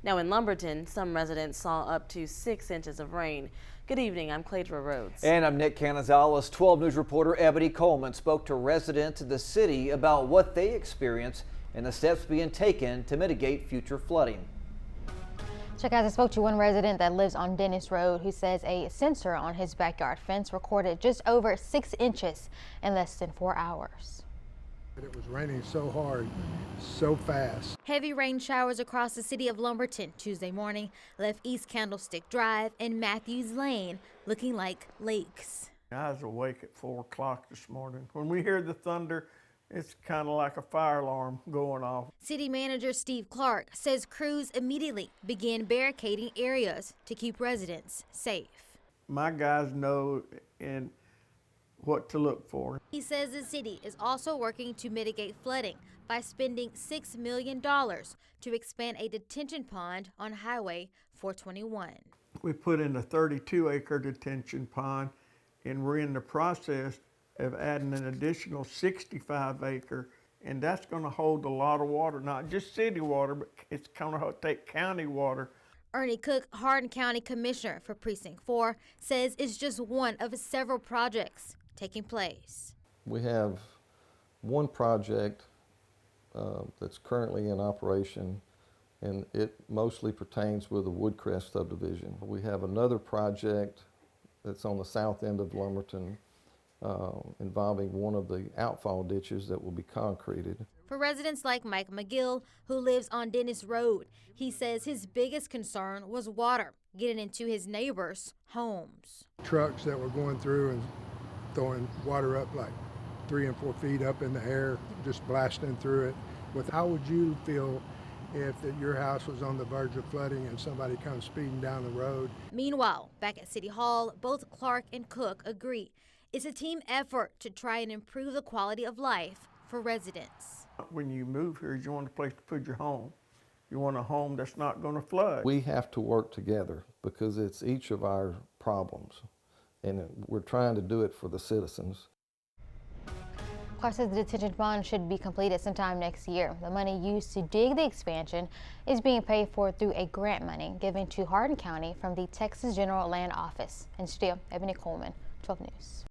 Now in Lumberton, some residents saw up to 6 inches of rain. Good evening, I'm Cladra Rhodes. And I'm Nick Canizales. 12 News reporter Ebony Coleman spoke to residents of the city about what they experience and the steps being taken to mitigate future flooding. So guys, I spoke to one resident that lives on Dennis Road who says a sensor on his backyard fence recorded just over 6 inches in less than 4 hours. It was raining so hard, so fast. Heavy rain showers across the city of Lumberton Tuesday morning left East Candlestick Drive and Matthews Lane looking like lakes. I was awake at 4 o'clock this morning. When we hear the thunder, it's kind of like a fire alarm going off. City Manager Steve Clark says crews immediately began barricading areas to keep residents safe. My guys know what to look for. He says the city is also working to mitigate flooding by spending $6 million to expand a detention pond on Highway 421. We put in a 32-acre detention pond, and we're in the process of adding an additional 65-acre, and that's going to hold a lot of water, not just city water, but it's going to take county water. Ernie Cook, Hardin County Commissioner for Precinct 4, says it's just one of several projects taking place. We have one project that's currently in operation, and it mostly pertains with the Woodcrest subdivision. We have another project that's on the south end of Lumberton involving one of the outfall ditches that will be concreted. For residents like Mike McGill, who lives on Dennis Road, he says his biggest concern was water getting into his neighbors' homes. Trucks that were going through and throwing water up like 3 and 4 feet up in the air, just blasting through it. How would you feel if your house was on the verge of flooding and somebody comes speeding down the road? Meanwhile, back at City Hall, both Clark and Cook agree it's a team effort to try and improve the quality of life for residents. When you move here, you want a place to put your home. You want a home that's not going to flood. We have to work together because it's each of our problems, and we're trying to do it for the citizens. Clark says the detention pond should be completed sometime next year. The money used to dig the expansion is being paid for through a grant money given to Hardin County from the Texas General Land Office. And still, Ebony Coleman, 12 News.